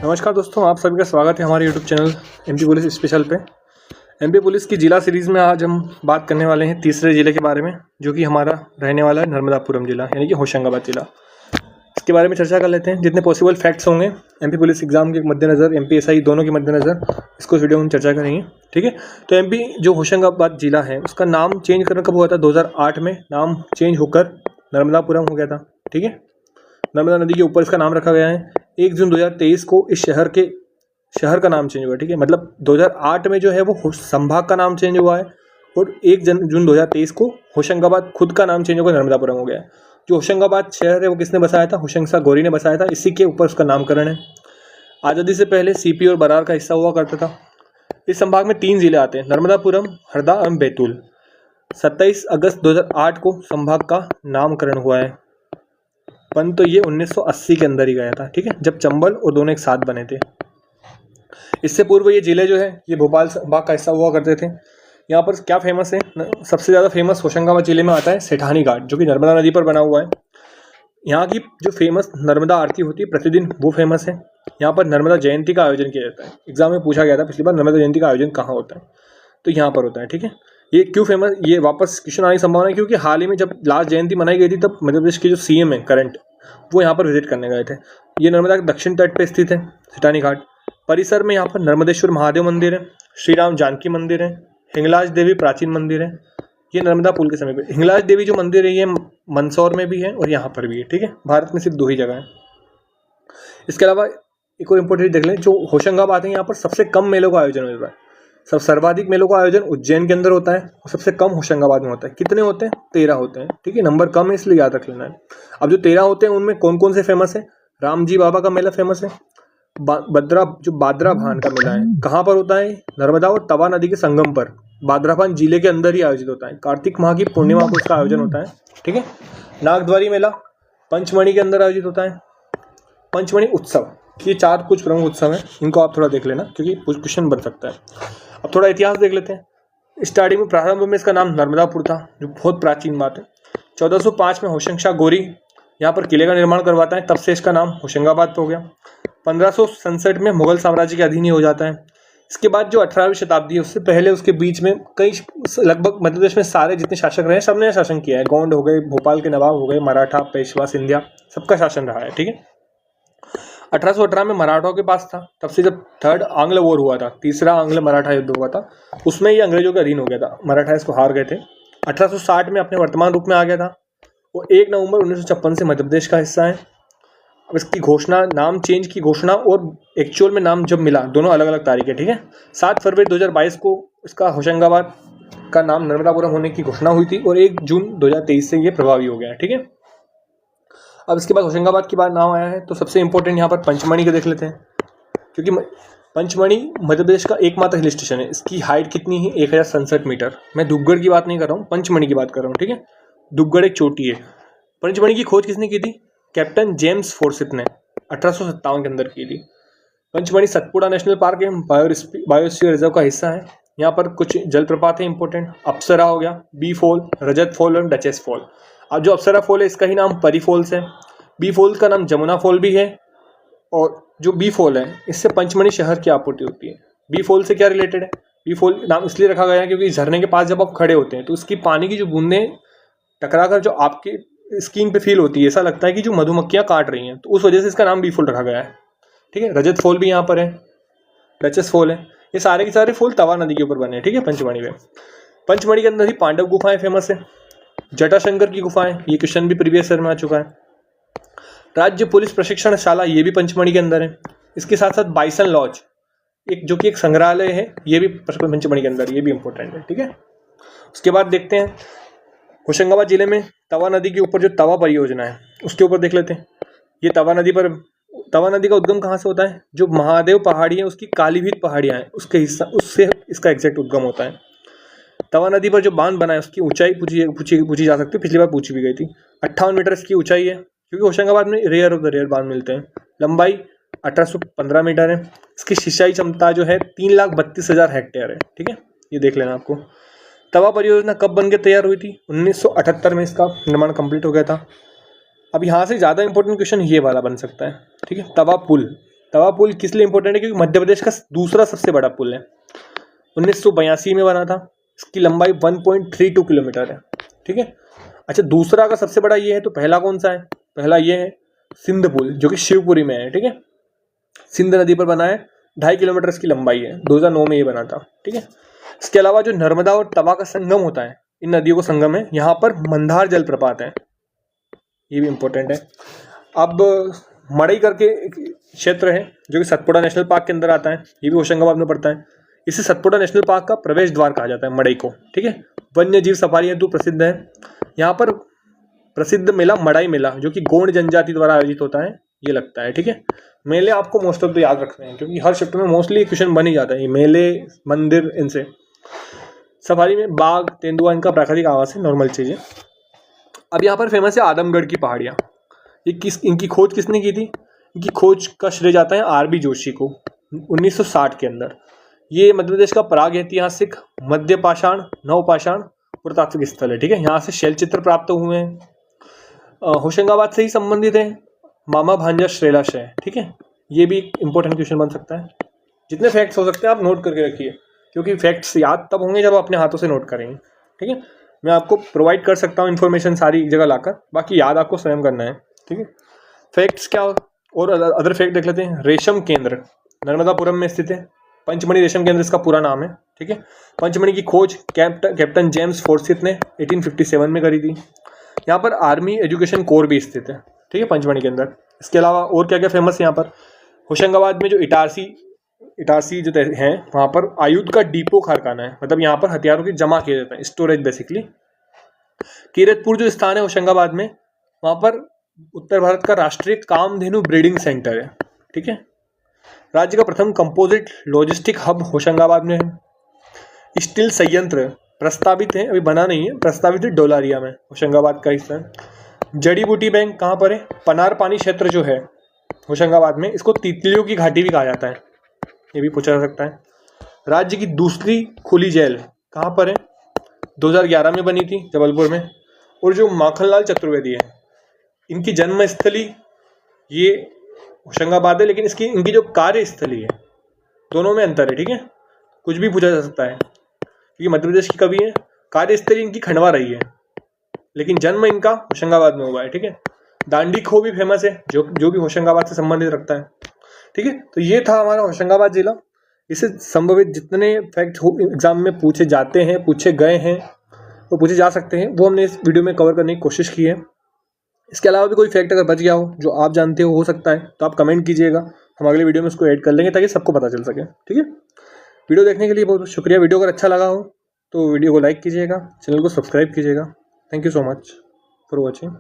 नमस्कार दोस्तों, आप सभी का स्वागत है हमारे YouTube channel MP police special पे। एमपी पुलिस की जिला सीरीज़ में आज हम बात करने वाले हैं तीसरे ज़िले के बारे में, जो कि हमारा रहने वाला है नर्मदापुरम जिला, यानी कि होशंगाबाद जिला। इसके बारे में चर्चा कर लेते हैं। जितने पॉसिबल फैक्ट्स होंगे एमपी पुलिस एग्जाम के मद्देनज़र, एमपीएसआई दोनों के मद्देनज़र इसको वीडियो में चर्चा करेंगे। ठीक है, तो एमपी जो होशंगाबाद जिला है उसका नाम चेंज करना कब हुआ था? 2008 में नाम चेंज होकर नर्मदापुरम हो गया था। ठीक है, नर्मदा नदी के ऊपर इसका नाम रखा गया है। 1 जून 2023 को इस शहर का नाम चेंज हुआ। ठीक है, मतलब 2008 में जो है वो संभाग का नाम चेंज हुआ है और 1 जून 2023 को होशंगाबाद खुद का नाम चेंज होकर नर्मदापुरम हो गया है। जो होशंगाबाद शहर है वो किसने बसाया था? होशंगशाह गोरी ने बसाया था। इसी के ऊपर उसका नामकरण है। आज़ादी से पहले सीपी और बरार का हिस्सा हुआ करता था। इस संभाग में 3 जिले आते हैं, नर्मदापुरम, हरदा एवं बैतूल। 27 अगस्त 2008 को संभाग का नामकरण हुआ है, परंतु ये 1980 के अंदर ही गया था। ठीक है, जब चंबल और दोनों एक साथ बने थे। इससे पूर्व ये जिले जो है ये भोपाल संभाग का हिस्सा हुआ करते थे। यहाँ पर क्या फेमस है? सबसे ज़्यादा फेमस होशंगाबाद जिले में आता है सेठानी घाट, जो कि नर्मदा नदी पर बना हुआ है। यहाँ की जो फेमस नर्मदा आरती होती है प्रतिदिन, वो फेमस है। यहाँ पर नर्मदा जयंती का आयोजन किया जाता है। एग्जाम में पूछा गया था पिछली बार, नर्मदा जयंती का आयोजन कहाँ होता है, तो यहाँ पर होता है। ठीक है, ये क्यों फेमस, ये वापस क्वेश्चन आने की संभावना है क्योंकि हाल ही में जब लास्ट जयंती मनाई गई थी तब मध्य प्रदेश के जो सीएम है करंट, वो यहाँ पर विजिट करने गए थे। ये नर्मदा के दक्षिण तट पे स्थित है सेठानी घाट। परिसर में यहाँ पर नर्मदेश्वर महादेव मंदिर है, श्री राम जानकी मंदिर है, हिंगलाज देवी प्राचीन मंदिर है। ये नर्मदा पुल के समीप है। हिंगलाज देवी जो मंदिर है ये मंदसौर में भी है और यहाँ पर भी है। ठीक है, भारत में सिर्फ 2 ही जगह है। इसके अलावा एक और इम्पोर्टेंट देख लें, जो होशंगाबाद है यहाँ पर सबसे कम मेलों का आयोजन हो रहा है। सर्वाधिक मेलों का आयोजन उज्जैन के अंदर होता है और सबसे कम होशंगाबाद में होता है। कितने होते हैं? 13 होते हैं। ठीक है, नंबर कम है इसलिए याद रख लेना है। अब जो 13 होते हैं उनमें कौन कौन से फेमस है? रामजी बाबा का मेला फेमस है। बादरा भान का मेला है, कहाँ पर होता है? नर्मदा और तवा नदी के संगम पर, बादराभान जिले के अंदर ही आयोजित होता है। कार्तिक माह की पूर्णिमा को इसका आयोजन होता है। ठीक है, नागद्वारी मेला पंचमढ़ी के अंदर आयोजित होता है। पंचमढ़ी उत्सव, ये 4 कुछ प्रमुख उत्सव हैं, इनको आप थोड़ा देख लेना क्योंकि कुछ क्वेश्चन बन सकता है। अब थोड़ा इतिहास देख लेते हैं। स्टार्टिंग में प्रारंभ में इसका नाम नर्मदापुर था, जो बहुत प्राचीन बात है। 1405 में होशंगशाह गोरी यहाँ पर किले का निर्माण करवाता है, तब से इसका नाम होशंगाबाद हो गया। 1567 में मुगल साम्राज्य के अधीन ही हो जाता है। इसके बाद जो 18वीं शताब्दी है उससे पहले उसके बीच में कई लगभग मध्य प्रदेश में सारे जितने शासक रहे सबने शासन किया है। गोंड हो गए, भोपाल के नवाब हो गए, मराठा, पेशवा, सिंधिया, सबका शासन रहा है। ठीक है, 1818 में मराठों के पास था, तब से जब 3rd आंग्ल वॉर हुआ था, तीसरा आंग्ल मराठा युद्ध हुआ था, उसमें ये अंग्रेजों के अधीन हो गया था। मराठा इसको हार गए थे। 1860 में अपने वर्तमान रूप में आ गया था। वो 1 नवंबर 1956 से मध्य प्रदेश का हिस्सा है। अब इसकी घोषणा, नाम चेंज की घोषणा और एक्चुअल में नाम जब मिला, दोनों अलग अलग तारीख है। ठीक है, 7 फरवरी 2022 को इसका होशंगाबाद का नाम नर्मदापुरम होने की घोषणा हुई थी और 1 जून 2023 से ये प्रभावी हो गया है। ठीक है, अब इसके बाद होशंगाबाद के बाद नाम आया है, तो सबसे इंपॉर्टेंट यहाँ पर पंचमढ़ी का देख लेते हैं, क्योंकि पंचमढ़ी मध्य प्रदेश का एकमात्र हिल स्टेशन है। इसकी हाइट कितनी है? 1067 मीटर। मैं दुग्गड़ की बात नहीं कर रहा हूँ, पंचमढ़ी की बात कर रहा हूँ। ठीक है, दुग्गड़ एक चोटी है। पंचमढ़ी की खोज किसने की थी? कैप्टन जेम्स फोर्सिथ ने 1857 के अंदर की थी। पंचमढ़ी सतपुड़ा नेशनल पार्क है, बायोस्फीयर रिजर्व का हिस्सा है। यहाँ पर कुछ जलप्रपात है इंपॉर्टेंट, अप्सरा हो गया, बी फॉल, रजत फॉल और डचेस फॉल। अब जो अप्सरा फॉल है इसका ही नाम परी फॉल्स है। बी फॉल्स का नाम जमुना फॉल भी है। और जो बी फॉल है इससे पंचमढ़ी शहर की आपूर्ति होती है। बी फॉल से क्या रिलेटेड है? बी फॉल नाम इसलिए रखा गया है क्योंकि झरने के पास जब आप खड़े होते हैं तो उसकी पानी की जो बूंदें टकरा कर जो आपकी स्किन पे फील होती है, ऐसा लगता है कि जो मधुमक्खियाँ काट रही हैं, तो उस वजह से इसका नाम बी फॉल रखा गया है। ठीक है, रजत फॉल भी यहाँ पर है, डचेस फॉल है। ये सारे के सारे फॉल तवा नदी के ऊपर बने हैं। ठीक है, पंचमढ़ी में। पंचमढ़ी के अंदर ही पांडव गुफाएं फेमस है, जटाशंकर की गुफाएं, ये क्वेश्चन भी प्रीवियस ईयर में आ चुका है। राज्य पुलिस प्रशिक्षण शाला, ये भी पंचमढ़ी के अंदर है। इसके साथ साथ बाइसन लॉज, जो कि एक संग्रहालय है, ये भी पंचमढ़ी के अंदर, ये भी इंपॉर्टेंट है। ठीक है, उसके बाद देखते हैं होशंगाबाद जिले में तवा नदी के ऊपर जो तवा परियोजना है उसके ऊपर देख लेते हैं। ये तवा नदी का उद्गम कहाँ से होता है? जो महादेव पहाड़ी है उसकी कालीभीत पहाड़ियाँ हैं, उससे इसका एग्जैक्ट उद्गम होता है। तवा नदी पर जो बांध बना है उसकी ऊंचाई पूछी जा सकती है, पिछली बार पूछी भी गई थी। 58 मीटर इसकी ऊंचाई है, क्योंकि होशंगाबाद में रेयर ऑफ द रेयर बांध मिलते हैं। लंबाई 1815 मीटर है। इसकी सिंचाई क्षमता जो है 3,32,000 हेक्टेयर है। ठीक है, ये देख लेना आपको। तवा परियोजना कब बन के तैयार हुई थी? 1978 में इसका निर्माण कंप्लीट हो गया था। अब यहाँ से ज़्यादा इंपॉर्टेंट क्वेश्चन ये वाला बन सकता है। ठीक है, तवा पुल, तवा पुल किस लिए इंपॉर्टेंट है? क्योंकि मध्य प्रदेश का दूसरा सबसे बड़ा पुल है, 1982 में बना था। इसकी लंबाई 1.32 किलोमीटर है, ठीक है। अच्छा, दूसरा अगर सबसे बड़ा ये है तो पहला कौन सा है? पहला ये है सिंध पुल, जो कि शिवपुरी में है, ठीक है। सिंध नदी पर बना है, 2.5 किलोमीटर इसकी लंबाई है, 2009 में ये बना था, ठीक है। इसके अलावा जो नर्मदा और तवा का संगम होता है, इन नदियों का संगम है, यहाँ पर मंदार जलप्रपात है, ये भी इम्पोर्टेंट है। अब मड़ई करके एक क्षेत्र है जो कि सतपुड़ा नेशनल पार्क के अंदर आता है, ये भी होशंगाबाद में पड़ता है। इसे सतपुड़ा नेशनल पार्क का प्रवेश द्वार कहा जाता है, मड़ई को, ठीक है। वन्य जीव सफारी हेतु प्रसिद्ध है। यहाँ पर प्रसिद्ध मेला मड़ई मेला, जो कि गोंड जनजाति द्वारा आयोजित होता है, ये लगता है, ठीक है। मेले आपको मोस्ट ऑफ द याद रखने हैं, क्योंकि हर शिफ्ट में मोस्टली क्वेश्चन बन ही जाता है, ये मेले, मंदिर, इनसे। सफारी में बाघ, तेंदुआ, इनका प्राकृतिक आवास है, नॉर्मल चीज़ें। अब यहाँ पर फेमस है आदमगढ़ की पहाड़ियाँ। ये इनकी खोज किसने की थी? इनकी खोज का श्रेय जाता है आरबी जोशी को, 1960 के अंदर। ये मध्य प्रदेश का प्राग ऐतिहासिक, मध्य पाषाण, नवपाषाण पुरातात्विक स्थल है, ठीक है। यहाँ से शैलचित्र प्राप्त हुए हैं। होशंगाबाद से ही संबंधित है मामा भांजा श्रेलाशय, ठीक है। ये भी इंपॉर्टेंट क्वेश्चन बन सकता है। जितने फैक्ट्स हो सकते हैं आप नोट करके रखिए, क्योंकि फैक्ट्स याद तब होंगे जब आप अपने हाथों से नोट करेंगे, ठीक है। मैं आपको प्रोवाइड कर सकता हूँ इन्फॉर्मेशन सारी एक जगह लाकर, बाकी याद आपको स्वयं करना है, ठीक है। फैक्ट्स क्या और अदर फैक्ट देख लेते हैं। रेशम केंद्र नर्मदापुरम में स्थित है, पंचमढ़ी रेशम केंद्र इसका पूरा नाम है, ठीक है। पंचमढ़ी की खोज कैप्टन जेम्स फोर्सिथ ने 1857 में करी थी। यहाँ पर आर्मी एजुकेशन कोर भी स्थित है, ठीक है, पंचमढ़ी के अंदर। इसके अलावा और क्या क्या फेमस है यहाँ पर? होशंगाबाद में जो इटारसी जो हैं, वहाँ पर आयुध का डिपो कारखाना है, मतलब यहाँ पर हथियारों की जमा किए जाते हैं, स्टोरेज बेसिकली। कीरतपुर जो स्थान है होशंगाबाद में, वहाँ पर उत्तर भारत का राष्ट्रीय कामधेनु ब्रीडिंग सेंटर है, ठीक है। राज्य का प्रथम कंपोजिट लॉजिस्टिक हब होशंगाबाद में है। स्टील संयंत्र प्रस्तावित है, अभी बना नहीं है, प्रस्तावित है डोलारिया में, होशंगाबाद का हिस्सा है। जड़ी बूटी बैंक कहाँ पर है? पनार पानी क्षेत्र जो है होशंगाबाद में, इसको तितलियों की घाटी भी कहा जाता है, ये भी पूछा जा सकता है। राज्य की दूसरी खुली जेल कहाँ पर है? 2011 में बनी थी, जबलपुर में। और जो माखनलाल चतुर्वेदी है, इनकी जन्मस्थली ये होशंगाबाद है, लेकिन इनकी जो कार्यस्थली है, दोनों में अंतर है, ठीक है। कुछ भी पूछा जा सकता है, क्योंकि मध्य प्रदेश की कवि है, कार्यस्थली इनकी खंडवा रही है, लेकिन जन्म इनका होशंगाबाद में हुआ है, ठीक है। दांडी खो भी फेमस है, जो भी होशंगाबाद से संबंधित रखता है, ठीक है। तो ये था हमारा होशंगाबाद जिला। इससे संभवित जितने फैक्ट एग्जाम में पूछे जाते हैं, पूछे गए हैं, वो पूछे जा सकते हैं, वो हमने इस वीडियो में कवर करने की कोशिश की है। इसके अलावा भी कोई फैक्ट अगर बच गया हो जो आप जानते हो सकता है, तो आप कमेंट कीजिएगा, हम अगले वीडियो में उसको ऐड कर लेंगे ताकि सबको पता चल सके, ठीक है। वीडियो देखने के लिए बहुत बहुत शुक्रिया। वीडियो अगर अच्छा लगा हो तो वीडियो को लाइक कीजिएगा, चैनल को सब्सक्राइब कीजिएगा। Thank you so much for watching.